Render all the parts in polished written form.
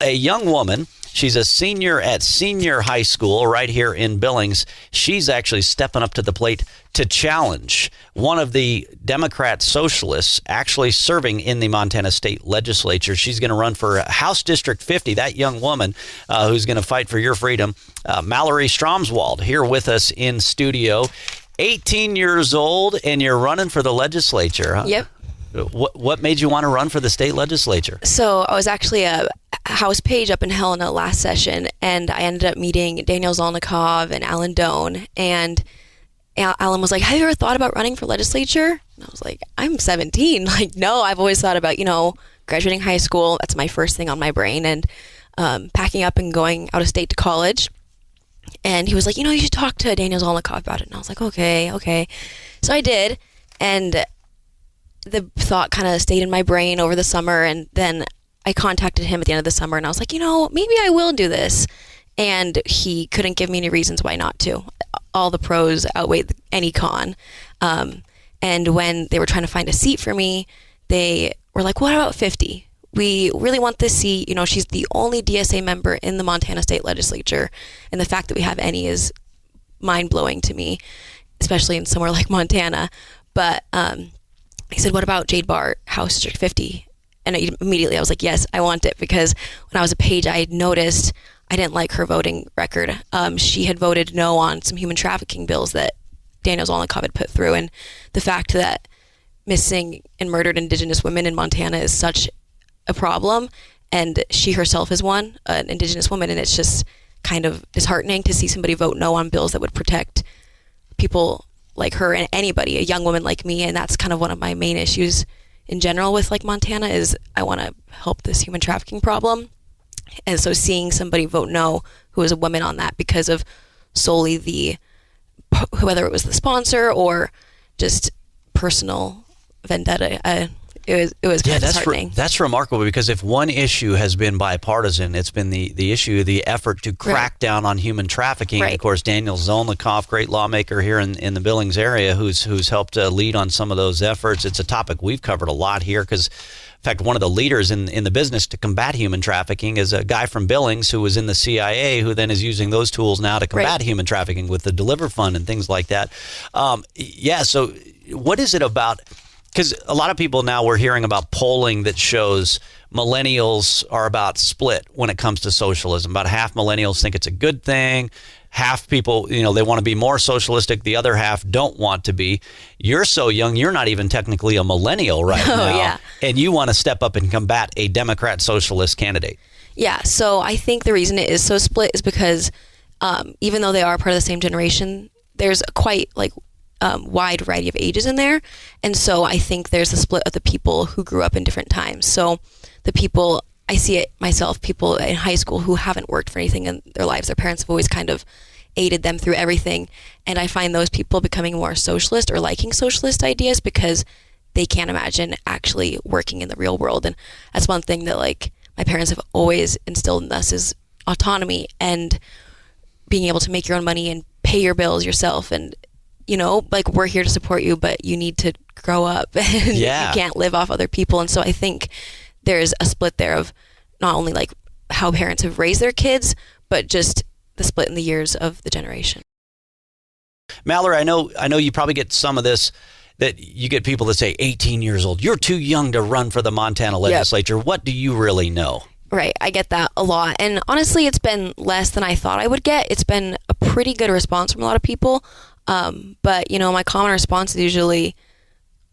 a young woman. She's a senior at Senior High School right here in Billings. She's actually stepping up to the plate to challenge one of the Democrat socialists actually serving in the Montana State Legislature. She's going to run for House District 50, that young woman who's going to fight for your freedom. Mallerie Stromswold here with us in studio. 18 years old, and you're running for the legislature, huh? Yep. What made you want to run for the state legislature? So I was actually a House page up in Helena last session, and I ended up meeting Daniel Zolnikov and Alan Doan. And Alan was like, "Have you ever thought about running for legislature?" And I was like, "I'm 17. Like, no, I've always thought about, graduating high school. That's my first thing on my brain, and packing up and going out of state to college." And he was like, "You should talk to Daniel Zolnikov about it." And I was like, okay. So I did, and the thought kind of stayed in my brain over the summer, and then I contacted him at the end of the summer, and I was like, maybe I will do this. And he couldn't give me any reasons why not to. All the pros outweighed any con. And when they were trying to find a seat for me, they were like, "What about 50? We really want this seat. She's the only DSA member in the Montana State Legislature. And the fact that we have any is mind-blowing to me, especially in somewhere like Montana." But he said, "What about Jade Bart, House District 50? And immediately I was like, yes, I want it, because when I was a page, I had noticed I didn't like her voting record. She had voted no on some human trafficking bills that Daniel Zolnikov had put through. And the fact that missing and murdered Indigenous women in Montana is such a problem, and she herself is an Indigenous woman, and it's just kind of disheartening to see somebody vote no on bills that would protect people like her and anybody, a young woman like me. And that's kind of one of my main issues in general with Montana, is I want to help this human trafficking problem. And so seeing somebody vote no who is a woman on that because of solely whether it was the sponsor or just personal vendetta, it was kind of disheartening. That's remarkable, because if one issue has been bipartisan, it's been the effort to crack down on human trafficking. Right. Of course, Daniel Zolnikov, great lawmaker here in the Billings area, who's helped lead on some of those efforts. It's a topic we've covered a lot here, because in fact, one of the leaders in the business to combat human trafficking is a guy from Billings who was in the CIA, who then is using those tools now to combat human trafficking with the Deliver Fund and things like that. So what is it about? Because a lot of people now, we're hearing about polling that shows millennials are about split when it comes to socialism. About half millennials think it's a good thing. Half people, they want to be more socialistic. The other half don't want to be. You're so young, you're not even technically a millennial right now. Yeah. And you want to step up and combat a Democrat socialist candidate. Yeah, so I think the reason it is so split is because even though they are part of the same generation, there's a quite wide variety of ages in there. And so I think there's a split of the people who grew up in different times. So the people, I see it myself, people in high school who haven't worked for anything in their lives. Their parents have always kind of aided them through everything. And I find those people becoming more socialist or liking socialist ideas because they can't imagine actually working in the real world. And that's one thing that my parents have always instilled in us, is autonomy and being able to make your own money and pay your bills yourself. And we're here to support you, but you need to grow up, and you can't live off other people. And so I think there's a split there of not only how parents have raised their kids, but just the split in the years of the generation. Mallerie, I know you probably get some of this, that you get people that say 18 years old, you're too young to run for the Montana legislature. Yep. What do you really know? Right. I get that a lot. And honestly, it's been less than I thought I would get. It's been a pretty good response from a lot of people. But my common response is usually,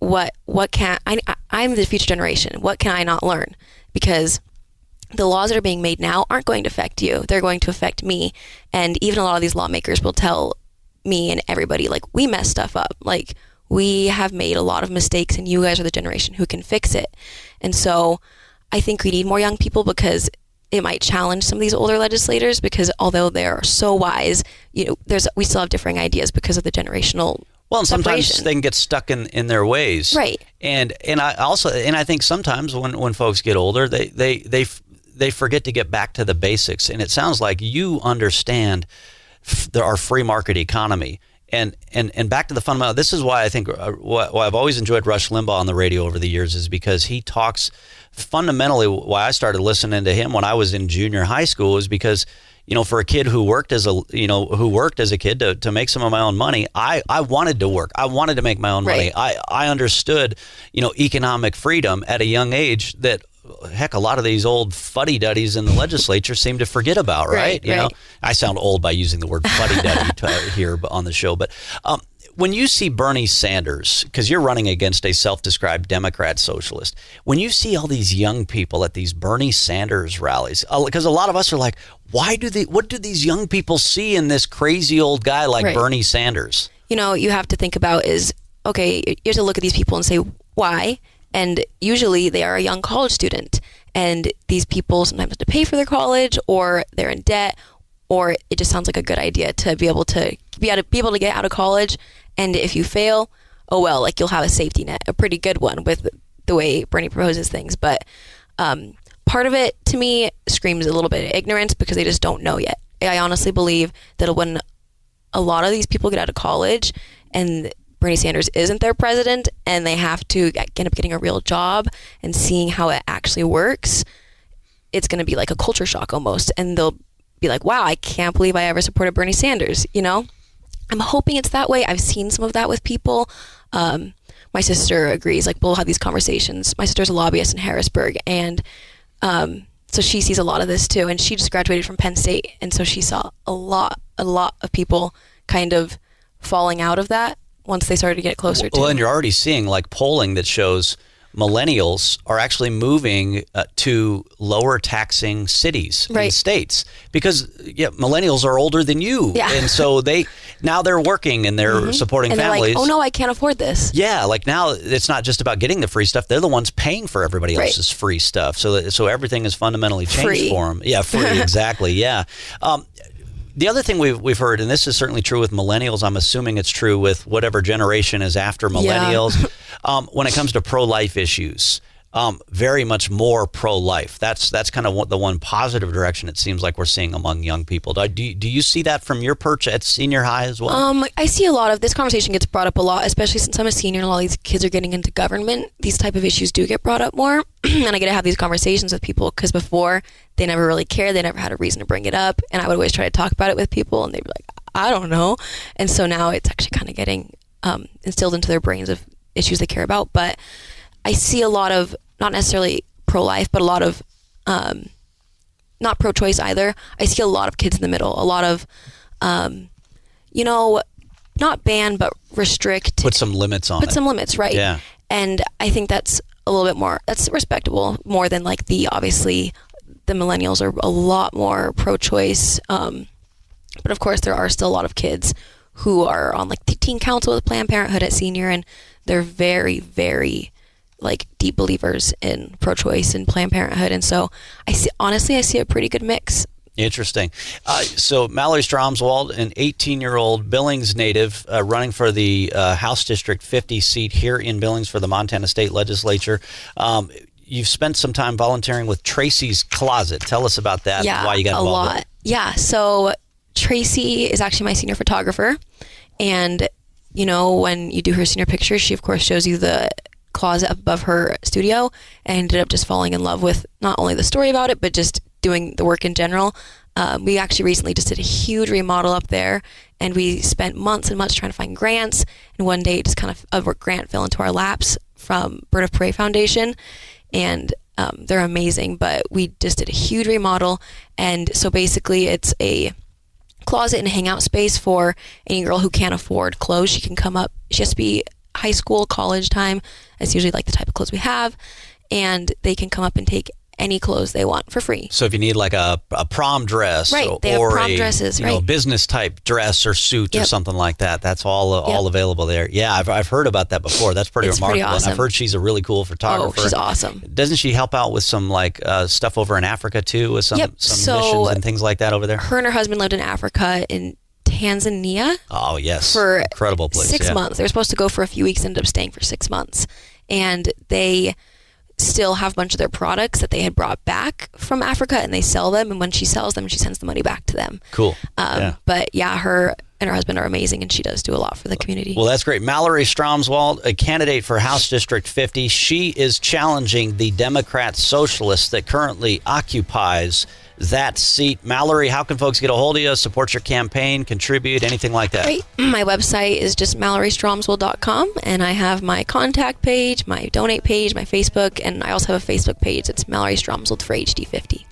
what can I'm the future generation. What can I not learn? Because the laws that are being made now aren't going to affect you. They're going to affect me. And even a lot of these lawmakers will tell me and everybody, we messed stuff up. We have made a lot of mistakes, and you guys are the generation who can fix it. And so I think we need more young people, because it might challenge some of these older legislators, because although they're so wise, we still have differing ideas because of the generational and sometimes they can get stuck in their ways. Right. And I think sometimes when folks get older, they forget to get back to the basics. And it sounds like you understand our free market economy And back to the fundamental, this is why I think why I've always enjoyed Rush Limbaugh on the radio over the years, is because he talks fundamentally. Why I started listening to him when I was in junior high school is because, for a kid who worked as a kid to make some of my own money, I wanted to work. I wanted to make my own money. I understood, economic freedom at a young age that, heck, a lot of these old fuddy-duddies in the legislature seem to forget about, right? I sound old by using the word fuddy-duddy here on the show, but when you see Bernie Sanders, because you're running against a self-described Democrat socialist, when you see all these young people at these Bernie Sanders rallies, because a lot of us are like, what do these young people see in this crazy old guy like Bernie Sanders? You have to think about is, okay, you have to look at these people and say, why? And usually they are a young college student, and these people sometimes have to pay for their college, or they're in debt, or it just sounds like a good idea to be able to get out of college. And if you fail, oh well, like you'll have a safety net, a pretty good one with the way Bernie proposes things. But part of it to me screams a little bit of ignorance because they just don't know yet. I honestly believe that when a lot of these people get out of college and Bernie Sanders isn't their president and they have to end up getting a real job and seeing how it actually works, it's going to be like a culture shock almost. And they'll be like, wow, I can't believe I ever supported Bernie Sanders, I'm hoping it's that way. I've seen some of that with people. My sister agrees. Like, we'll have these conversations. My sister's a lobbyist in Harrisburg, and so she sees a lot of this too. And she just graduated from Penn State, and so she saw a lot of people kind of falling out of that once they started to get closer to. Well, and you're already seeing like polling that shows millennials are actually moving to lower taxing cities and states because millennials are older than you. Yeah. And so now they're working and they're supporting and families. They're like, oh no, I can't afford this. Yeah. Like now it's not just about getting the free stuff. They're the ones paying for everybody else's free stuff. So everything is fundamentally changed for them. Yeah. Free. Exactly. Yeah. The other thing we've heard, and this is certainly true with millennials, I'm assuming it's true with whatever generation is after millennials, when it comes to pro-life issues, very much more pro-life. That's kind of the one positive direction it seems like we're seeing among young people. Do you see that from your perch at senior high as well? I see a lot of this conversation gets brought up a lot, especially since I'm a senior and a lot of these kids are getting into government. These type of issues do get brought up more. And I get to have these conversations with people because before they never really cared. They never had a reason to bring it up. And I would always try to talk about it with people and they'd be like, I don't know. And so now it's actually kind of getting instilled into their brains of issues they care about. But I see a lot of, not necessarily pro-life, but a lot of, not pro-choice either. I see a lot of kids in the middle, a lot of, not ban, but restrict. Put some limits on it. Put some limits, right. Yeah. And I think that's a little bit more, that's respectable more than like obviously the millennials are a lot more pro-choice. But of course there are still a lot of kids who are on like the teen council with Planned Parenthood at senior, and they're very, very like deep believers in pro-choice and Planned Parenthood. And so I see a pretty good mix. Interesting. So Mallerie Stromswold, an 18-year-old Billings native running for the House District 50 seat here in Billings for the Montana State Legislature. You've spent some time volunteering with Tracys Closet. Tell us about that. Yeah, why you got involved. A lot. Yeah. So Tracy is actually my senior photographer, and when you do her senior pictures, she of course shows you the closet above her studio, and ended up just falling in love with not only the story about it, but just doing the work in general. We actually recently just did a huge remodel up there, and we spent months and months trying to find grants, and one day just kind of a grant fell into our laps from Bird of Prey Foundation, and they're amazing, but we just did a huge remodel. And so basically it's a closet and hangout space for any girl who can't afford clothes. She can come up, she has to be high school, college time. That's usually like the type of clothes we have, and they can come up and take any clothes they want for free. So if you need like a prom dress, right, they have prom dresses, right, business type dress or suit or something like that, that's all available there. Yeah, I've heard about that before. That's pretty remarkable. Pretty awesome. And I've heard she's a really cool photographer. Oh, she's awesome. Doesn't she help out with some like stuff over in Africa too, with some missions and things like that over there? Her and her husband lived in Africa, in Tanzania. Oh yes, for incredible place. 6 months. They were supposed to go for a few weeks, ended up staying for 6 months, and they still have a bunch of their products that they had brought back from Africa, and they sell them, and when she sells them, she sends the money back to them. Cool. But yeah, her and her husband are amazing, and she does do a lot for the community. Well, that's great. Mallerie Stromswold, a candidate for House District 50. She is challenging the Democrat socialist that currently occupies that seat. Mallerie, how can folks get a hold of you, support your campaign, contribute, anything like that? Great. My website is just MallerieStromswold.com, and I have my contact page, my donate page, my Facebook, and I also have a Facebook page. It's Mallerie Stromswold for HD50.